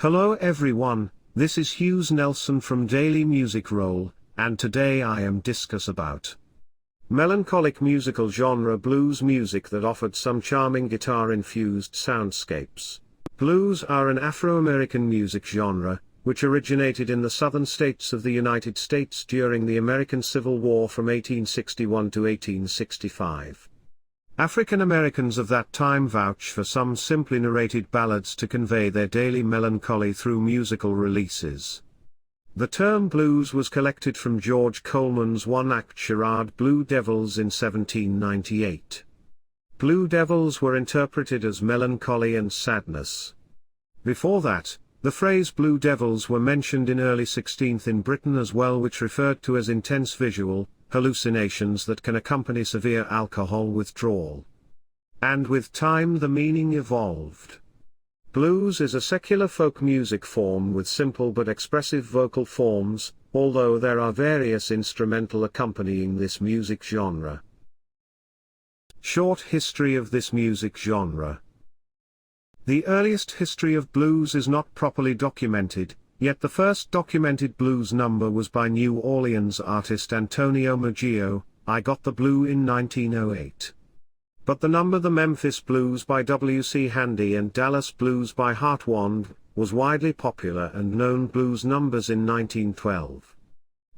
Hello everyone, this is Hughes Nelson from Daily Music Roll, and today I am discuss about melancholic musical genre blues music that offered some charming guitar-infused soundscapes. Blues are an Afro-American music genre, which originated in the southern states of the United States during the American Civil War from 1861 to 1865. African Americans of that time vouch for some simply narrated ballads to convey their daily melancholy through musical releases. The term blues was collected from George Colman's one-act charade Blue Devils in 1798. Blue Devils were interpreted as melancholy and sadness. Before that, the phrase Blue Devils were mentioned in early 16th in Britain as well, which referred to as intense visual hallucinations that can accompany severe alcohol withdrawal. And with time the meaning evolved. Blues is a secular folk music form with simple but expressive vocal forms, although there are various instrumental accompanying this music genre. Short history of this music genre. The earliest history of blues is not properly documented, yet the first documented blues number was by New Orleans artist Antonio Maggio, I Got the Blue, in 1908. But the number The Memphis Blues by W.C. Handy and Dallas Blues by Hartwand was widely popular and known blues numbers in 1912.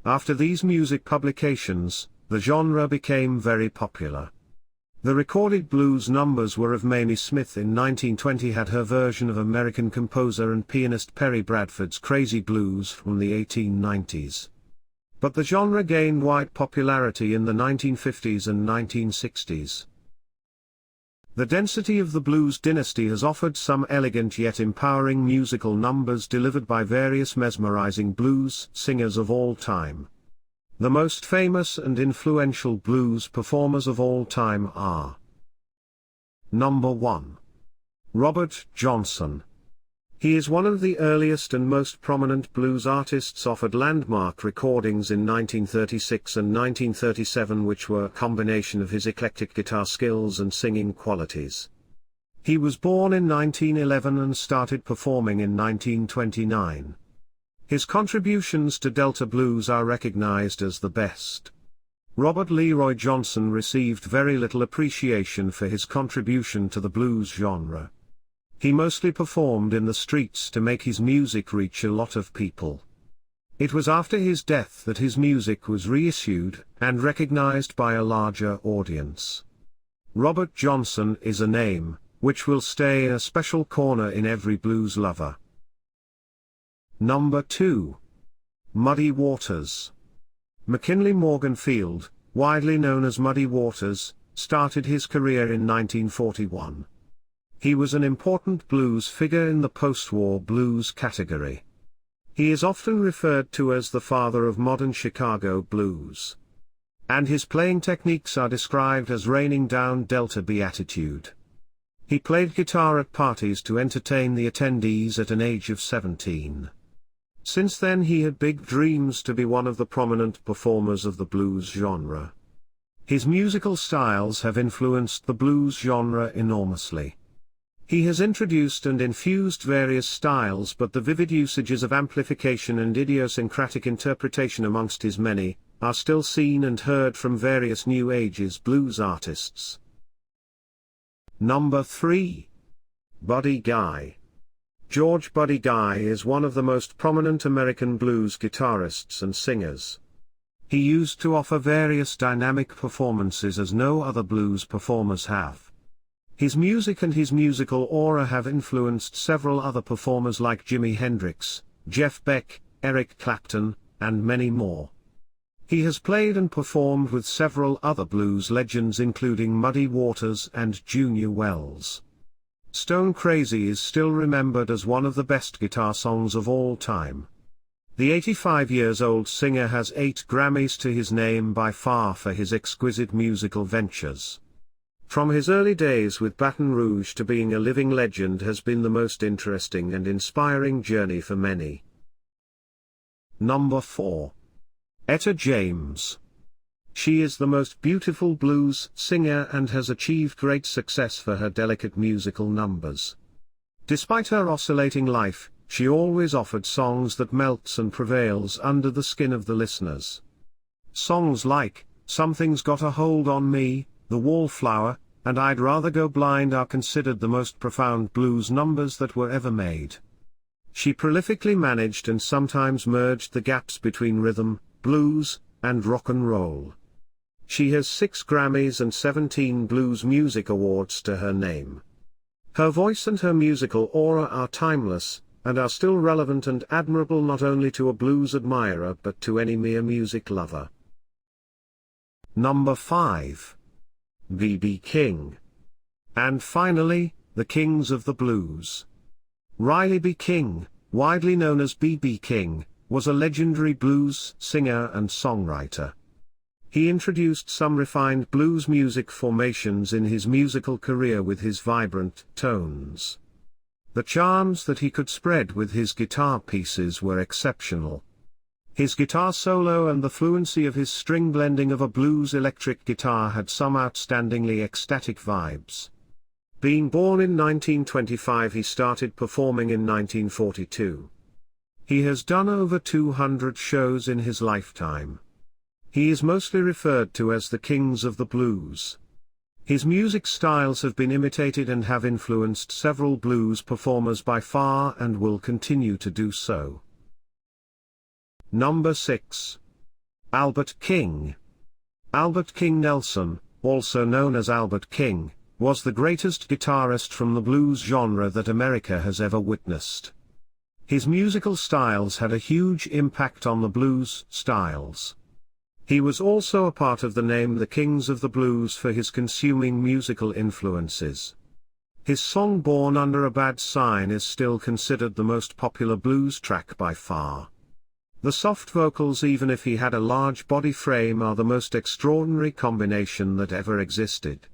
After these music publications, the genre became very popular. The recorded blues numbers were of Mamie Smith in 1920, had her version of American composer and pianist Perry Bradford's Crazy Blues from the 1890s. But the genre gained wide popularity in the 1950s and 1960s. The density of the blues dynasty has offered some elegant yet empowering musical numbers delivered by various mesmerizing blues singers of all time. The most famous and influential blues performers of all time are: Number 1. Robert Johnson. He is one of the earliest and most prominent blues artists, offered landmark recordings in 1936 and 1937 which were a combination of his eclectic guitar skills and singing qualities. He was born in 1911 and started performing in 1929. His contributions to Delta blues are recognized as the best. Robert Leroy Johnson received very little appreciation for his contribution to the blues genre. He mostly performed in the streets to make his music reach a lot of people. It was after his death that his music was reissued and recognized by a larger audience. Robert Johnson is a name which will stay in a special corner in every blues lover. Number 2. Muddy Waters. McKinley Morganfield, widely known as Muddy Waters, started his career in 1941. He was an important blues figure in the post-war blues category. He is often referred to as the father of modern Chicago blues. And his playing techniques are described as raining down Delta beatitude. He played guitar at parties to entertain the attendees at an age of 17. Since then he had big dreams to be one of the prominent performers of the blues genre. His musical styles have influenced the blues genre enormously. He has introduced and infused various styles, but the vivid usages of amplification and idiosyncratic interpretation amongst his many, are still seen and heard from various New Ages blues artists. Number 3. Buddy Guy. George Buddy Guy is one of the most prominent American blues guitarists and singers. He used to offer various dynamic performances as no other blues performers have. His music and his musical aura have influenced several other performers like Jimi Hendrix, Jeff Beck, Eric Clapton, and many more. He has played and performed with several other blues legends including Muddy Waters and Junior Wells. Stone Crazy is still remembered as one of the best guitar songs of all time. The 85-year-old singer has 8 Grammys to his name, by far for his exquisite musical ventures. From his early days with Baton Rouge to being a living legend has been the most interesting and inspiring journey for many. Number 4. Etta James. She is the most beautiful blues singer and has achieved great success for her delicate musical numbers. Despite her oscillating life, She always offered songs that melts and prevails under the skin of the listeners. Songs like, Something's Got a Hold on Me, The Wallflower, and I'd Rather Go Blind are considered the most profound blues numbers that were ever made. She prolifically managed and sometimes merged the gaps between rhythm, blues, and rock and roll. She has 6 Grammys and 17 Blues Music Awards to her name. Her voice and her musical aura are timeless, and are still relevant and admirable not only to a blues admirer but to any mere music lover. Number 5. B.B. King. And finally, the Kings of the Blues. Riley B. King, widely known as B.B. King, was a legendary blues singer and songwriter. He introduced some refined blues music formations in his musical career with his vibrant tones. The charms that he could spread with his guitar pieces were exceptional. His guitar solo and the fluency of his string blending of a blues electric guitar had some outstandingly ecstatic vibes. Being born in 1925, he started performing in 1942. He has done over 200 shows in his lifetime. He is mostly referred to as the Kings of the Blues. His music styles have been imitated and have influenced several blues performers by far and will continue to do so. Number 6. Albert King. Albert King Nelson, also known as Albert King, was the greatest guitarist from the blues genre that America has ever witnessed. His musical styles had a huge impact on the blues styles. He was also a part of the name the Kings of the Blues for his consuming musical influences. His song Born Under a Bad Sign is still considered the most popular blues track by far. The soft vocals, even if he had a large body frame, are the most extraordinary combination that ever existed.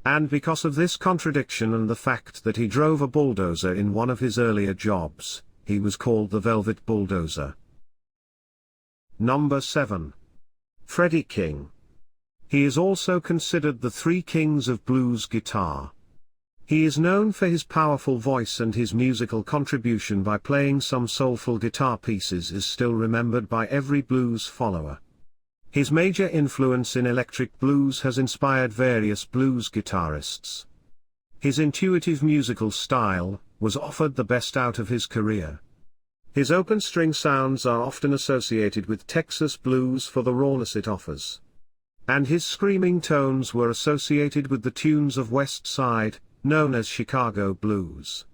And because of this contradiction and the fact that he drove a bulldozer in one of his earlier jobs, he was called the Velvet Bulldozer. Number 7. Freddie King. He is also considered the Three Kings of Blues guitar. He is known for his powerful voice, and his musical contribution by playing some soulful guitar pieces is still remembered by every blues follower. His major influence in electric blues has inspired various blues guitarists. His intuitive musical style was offered the best out of his career. His open string sounds are often associated with Texas blues for the rawness it offers. And his screaming tones were associated with the tunes of West Side, known as Chicago blues.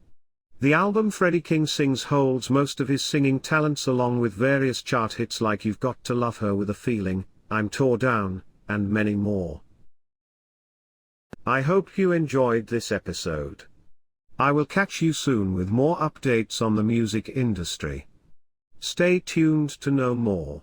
The album Freddie King Sings holds most of his singing talents, along with various chart hits like You've Got to Love Her with a Feeling, I'm Tore Down, and many more. I hope you enjoyed this episode. I will catch you soon with more updates on the music industry. Stay tuned to know more.